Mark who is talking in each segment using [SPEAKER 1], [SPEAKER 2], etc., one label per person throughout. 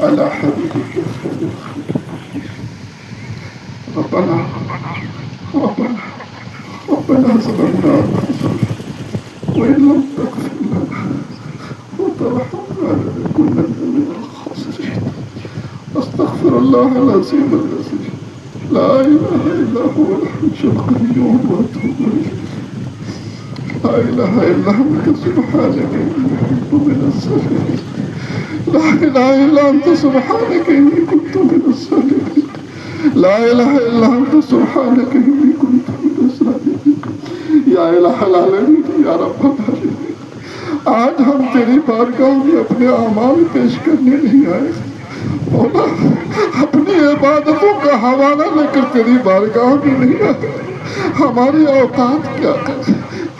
[SPEAKER 1] على حبيبك خير الخلق. ربنا ظلمنا أنفسنا وإن لم تغفر لنا وترحمنا لنكونن من الخاسرين. أستغفر الله العظيم الذي لا إله إلا هو الحي القيوم وأتوب إليه. لا إله إلا أنت سبحانك إني كنت من الظالمين. لا إله إلا أنت سبحانك إني كنت من الظالمين. لا إله إلا أنت سبحانك إني كنت من الظالمين. یا الہ العالمین، یا رب العالمین، آج ہم تیری بارگاہ میں اپنے اعمال پیش کرنے نہیں آئے مولا، اپنی عبادتوں کا حوالہ لے کر تیری بارگاہ میں نہیں آئے. ہماری اوقات کیا ہے،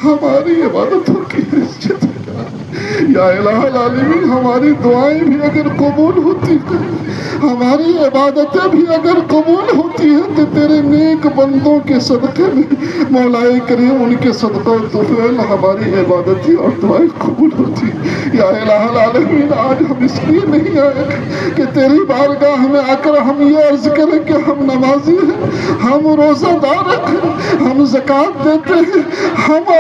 [SPEAKER 1] ہماری عبادتوں کی حیثیت کیا ہے. یا الہ العالمین، ہماری دعائیں بھی اگر قبول ہوتی ہیں، ہماری عبادتیں بھی اگر قبول ہوتی ہیں تو تیرے نیک بندوں کے صدقے میں مولا کریم ان کے صدقہ و طفیل ہماری عبادتیں اور دعائیں قبول ہوتی. یا الہ العالمین، آج ہم اس لیے نہیں آئے کہ تیری بارگاہ میں آ کر ہم یہ عرض کریں کہ ہم نمازی ہیں، ہم روزہ دار ہیں، ہم زکوٰۃ دیتے ہیں، ہم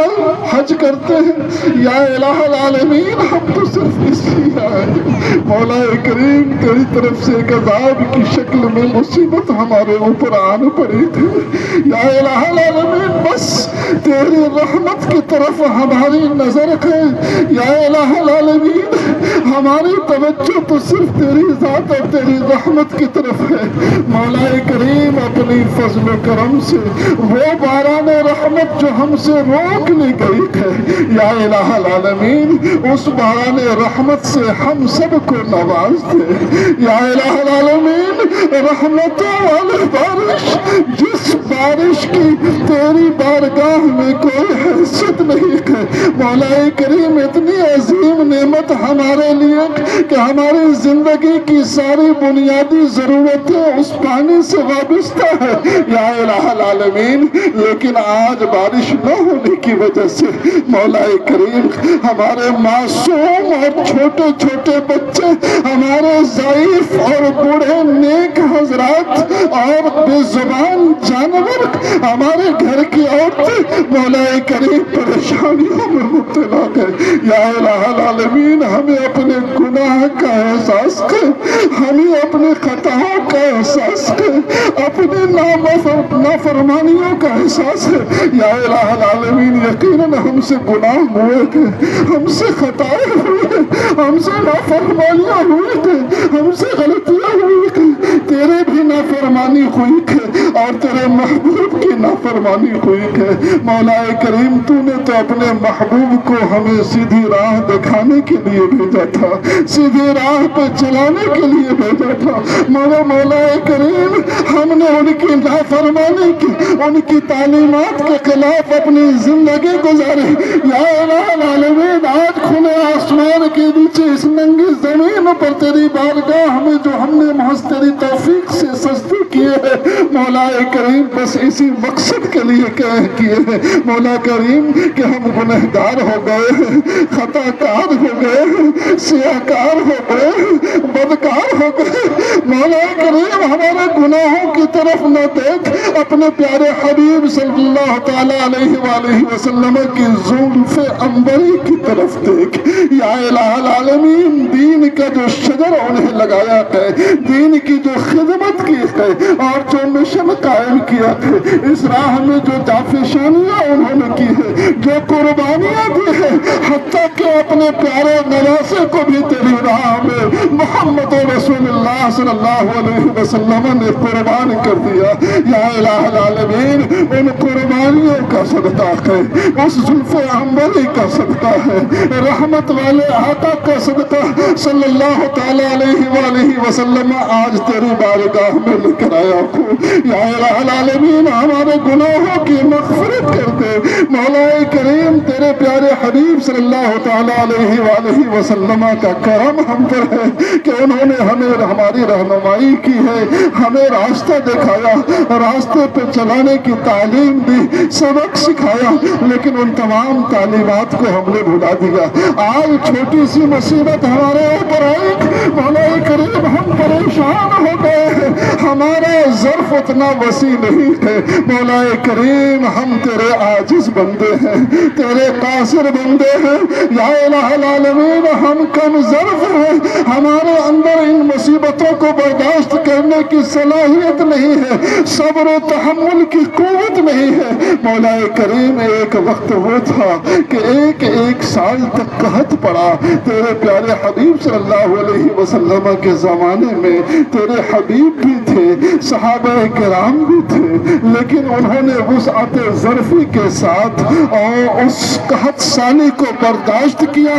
[SPEAKER 1] حج کرتے ہیں. یا الہ العالمین، ہم تو صرف اس لیے آئے مولا کریم، تیری طرف سے ایک عذاب کی شکل میں مصیبت ہمارے اوپر آن پڑی تھی. یا الہ العالمین، بس تیری رحمت کی طرف ہماری نظر ہے. یا الہ العالمین، ہماری توجہ تو صرف تیری ذات اور تیری رحمت کی طرف ہے. مولا کریم، اپنی فضل و کرم سے وہ باران رحمت جو ہم سے روک لی گئی ہے، یا الہ العالمین، اس باران رحمت سے ہم سب کو نواز دے. یا الہ العالمین، رحمتوں والی بارش، جس بارش کی تیری بارگاہ میں کوئی حیثیت نہیں ہے مولا کریم، اتنی عظیم نعمت ہمارے لیے کہ ہماری زندگی کی ساری بنیادی ضرورتیں اس پانی سے وابستہ ہے. یا الہ العالمین، لیکن آج بارش نہ ہونے کی وجہ سے مولا کریم، ہمارے معصوم اور چھوٹے چھوٹے بچے، ہمارے ضعیف اور بوڑھے نیک حضرات اور بے زبان جانور، ہمارے گھر کی عورتیں مولا کریم پریشانیوں میں مبتلا گئے. یا الہ العالمین، ہمیں اپنے گناہ کا احساس کر، ہمیں اپنے خطاؤں کا احساس کر، اپنے نافرمانیوں کا احساس ہے. یا الہ العالمین، یقیناً ہم سے گناہ ہوئے تھے، ہم سے خطائیں ہوئے، ہم سے نافرمانیاں ہوئی تھے، ہم سے غلطیاں ہوئی تھی. تیرے بھی نافرمانی ہوئی ہے اور تیرے محبوب کی نافرمانی ہوئی ہے. مولا کریم، تو نے تو اپنے محبوب کو ہمیں سیدھی راہ دکھانے کے لیے بھیجا تھا، سیدھی راہ پہ چلانے کے لیے بھیجا تھا. مولا کریم، ہم نے ان کی نافرمانی کی، ان کی تعلیمات کے خلاف اپنی زندگی گزاری. یا الہ العالمین، آج کھلے آسمان کے نیچے اس ننگی زمین پر تیری بارگاہ میں جو ہم نے محض تیری توفیق سے سجدے کیے ہیں مولا کریم، بس اسی مقصد کے لیے کیے ہیں مولا کریم کہ ہم گنہگار ہو گئے ہیں، خطا کار ہو گئے ہیں، سیاہکار ہو گئے ہیں، بدکار ہو گئے. مولا کریم، ہمارے گناہوں کی طرف نہ دیکھ، اپنے پیارے حبیب صلی اللہ تعالیٰ علیہ وآلہ وسلم کی زلف عنبری کی طرف دیکھ. یا الہ العالمین، دین کا جو شجر انہیں لگایا ہے، دین کی جو خدمت کی ہے اور جو مشن قائم کیا ہے، اس راہ میں جو جافشانیاں انہوں نے کی ہے، جو قربانیاں دی ہیں، حتیٰ کہ اپنے پیارے نواسے کو بھی تیری راہ میں محمد رسول اللہ صلی اللہ علیہ وسلم نے قربان کر دیا. یا الہ العالمین، ان قربانیوں کا صدقہ ہے، اس زلف عنبری کا صدقہ ہے، رحمت والے آقا کا صدقہ صلی اللہ تعالیٰ علیہ وآلہ وسلم آج تیری بارگاہ میں لے کر آیا ہوں. یا الہ العالمین، ہمارے گناہوں کی مغفرت کر دے. مولا کریم، تیرے پیارے حبیب صلی اللہ تعالیٰ علیہ وآلہ وسلم کا کرم ہم پر ہے کہ انہوں نے ہمیں ہماری رہنمائی کی ہے، ہمیں راستہ دکھایا، راستے پہ چلانے کی تعلیم دی، سبق سکھایا، لیکن ان تمام تعلیمات کو ہم نے بھلا دیا. آج چھوٹی سی مصیبت ہمارے اوپر آئی، مولا کریم ہم اتنا وسیع نہیں ہے۔ مولا کریم ہم تیرے عاجز بندے ہیں، تیرے قاصر بندے ہیں، یا الہ العالمین ہم کم ظرف ہیں، ہمارے اندر ان مصیبتوں کو برداشت کرنے کی صلاحیت نہیں ہے، صبر و تحمل کی قوت نہیں ہے۔ مولا کریم ایک وقت وہ تھا کہ ایک سال تک قحط پڑا، تیرے پیارے حبیب صلی اللہ علیہ وسلم کے زمانے میں تیرے حبیب بھی تھے، صحابہ کرام بھی تھے، لیکن انہوں نے وسعت ظرفی کے ساتھ اور اس قحط سالی کو برداشت کیا،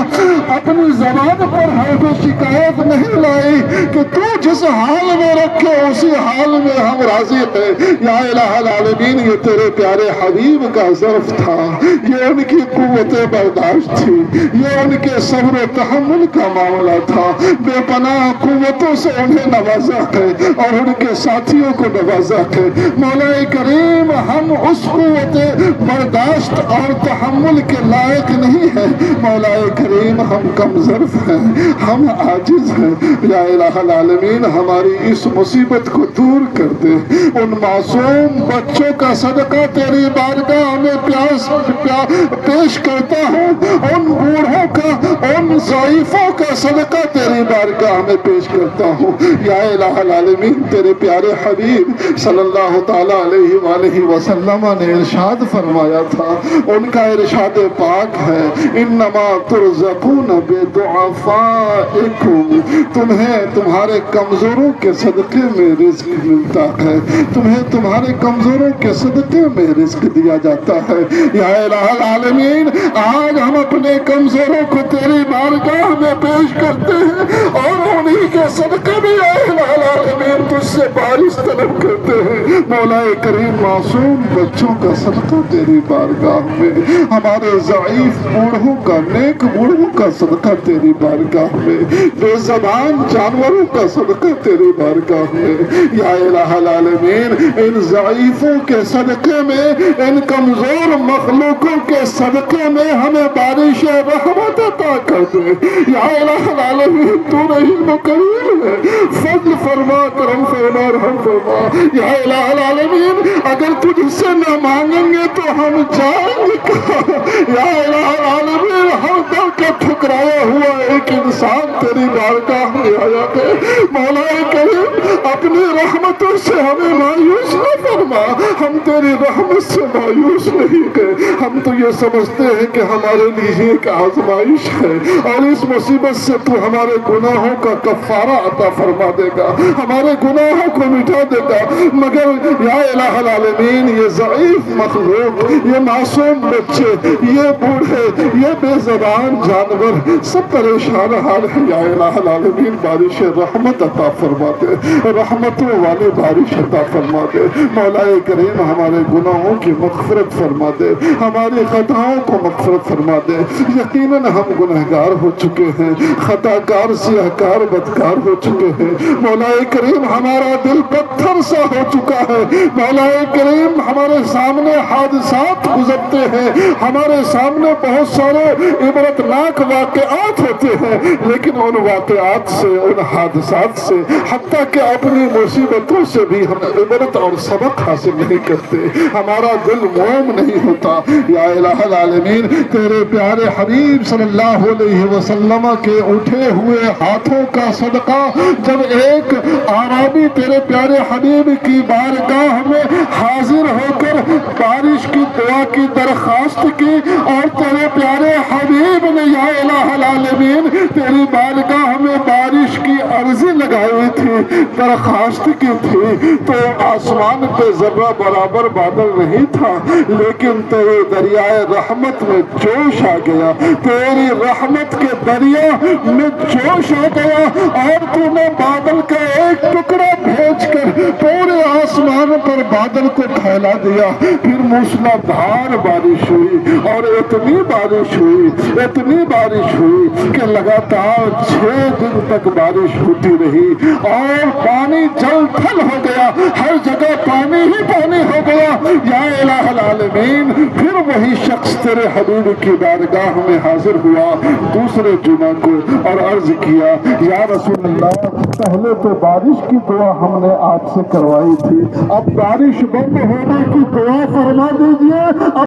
[SPEAKER 1] اپنی زبان پر حرف شکایت نہیں لائی کہ تو جس حال میں رکھے اسی حال میں ہم راضی ہیں۔ یا الہ العالمین یہ تیرے پیارے حبیب کا ظرف تھا، یہ ان کی قوت برداشت تھی، یہ ان کے صبر و تحمل کا معاملہ تھا، بے پناہ قوتوں سے انہیں نوازا ہے اور ان کے ساتھیوں کو نوازا ہے۔ مولا کریم ہم اس قوت برداشت اور تحمل کے لائق نہیں ہیں، مولا کریم ہم کم ظرف ہیں، ہم عاجز ہیں۔ یا الہ العالمین ہماری اس مصیبت کو دور کر دے، ان معصوم بچوں کا صدقہ تیری بارگاہ میں پیش کرتا ہوں، ان بوڑھوں کا، ان ضعیفوں کا صدقہ تیری بارگاہ میں پیش کرتا ہوں۔ یا الہ العالمین تیرے پیارے حبیب صلی اللہ تعالی علیہ وآلہ وسلم نے ارشاد فرمایا تھا، ان کا ارشاد پاک ہے، انما ترزقون بضعفائکم، تمہیں تمہارے کمزوروں کے صدقے میں رزق ملتا ہے، تمہیں تمہارے کمزوروں کے صدقے میں رزق دیا جاتا ہے۔ یا الہ العالمین آج ہم اپنے کمزوروں کو تیری بارگاہ میں پیش کرتے ہیں اور انہی کے صدقے میں یا الہ العالمین تجھ سے بارش طلب کرتے ہیں۔ مولا کریم معصوم بچوں کا صدقہ تیری بارگاہ میں، ہمارے ضعیف بوڑھوں کا، نیک بوڑھوں کا صدقہ تیری بارگاہ میں، بے زبان جانوروں کا صدقہ تیری بارگاہ میں۔ یا الہ العالمین ان ضعیفوں کے صدقے میں، ان کمزور مخلوقوں کے صدقے میں ہمیں بارش رحمت عطا کر دے۔ یا الہ العالمین تو رحیم و کریم ہے، فضل فرما، کرم فرما، رحم فرما۔ یا الہ العالمین اگر تجھ سے نہ مانگیں گے تو ہم جائیں گے کہاں؟ یا الہ العالمین ہر در کا ٹھکرایا ہوا ایک انسان تیری بارگاہ میں آیا ہے، مولا کریم اپنی رحمتوں سے ہمیں مایوس نہ فرما، ہم تیری رحمت سے مایوس نہیں گئے، ہم تو یہ سمجھتے ہیں کہ ہمارے لیے ایک آزمائش ہے اور اس مصیبت سے تو ہمارے گناہوں کا کفارہ عطا فرما دے گا، ہمارے گناہوں کو مٹا دے گا، مگر یا الہ العالمین یہ ضعیف مخلوق، یہ معصوم بچے، یہ بوڑھے، یہ بے زبان جانور سب پریشان حال ہے۔ یا الہ العالمین بارش رحمت عطا فرما دے، رحمتوں والے بارش عطا فرما دے۔ مولا کریم ہمارے گناہوں کی مغفرت فرما دے، ہماری خطاؤں کو مغفرت فرما دے۔ یقیناً ہم گنہگار ہو چکے ہیں، خطا کار، سیاہ کار، بدکار ہو چکے ہیں۔ مولا کریم ہمارا دل پتھر سا ہو چکا ہے، مولا کریم ہمارے سامنے حادثات گزرتے ہیں، ہمارے سامنے بہت سارے عبرتناک واقعات ہوتے ہیں، لیکن ان واقعات سے، ان حادثات سے، حتیٰ کہ اپنی مصیبتوں سے بھی ہم عبرت اور سبق حاصل نہیں کرتے، ہمارا دل موم نہیں ہوتا۔ یا الہ العالمین تیرے پیارے حبیب صلی اللہ علیہ وسلم کے اٹھے ہوئے ہاتھوں کا صدقہ جب ایک اعرابی تیرے پیارے حبیب کی بارگاہ میں حاضر ہو کر بارش کی دعا کی درخواست کی اور تیرے پیارے حبیب نے یا الہ العالمین تیری بارگاہ میں بارش کی عرضی لگائی تھی، درخواست کی تھی، تو آسمان پہ ذرہ برابر بادل نہیں تھا، لیکن تیرے دریائے رحمت میں جوش آ گیا، تیری رحمت کے دریا میں جوش آ گیا اور تو نے بادل کا ایک ٹکڑا بھیج کر پورے آسمان پر بادل کو پھیلا دیا۔ پھر موسلادھار بارش ہوئی، اور اتنی بارش ہوئی کہ لگاتار 6 دن تک بارش ہوتی رہی، اور پانی جل تھل ہو گیا، ہر جگہ پانی ہی پانی ہو گیا۔ یا الہ العالمین، پھر وہی شخص تیرے حبیب کی بارگاہ میں حاضر ہوا دوسرے جمعہ کو، اور عرض کیا یا رسول اللہ، پہلے تو بارش کی دعا ہم نے آپ سے کروائی تھی، اب بارش بند ہونے کی دعا فرما دیجئے۔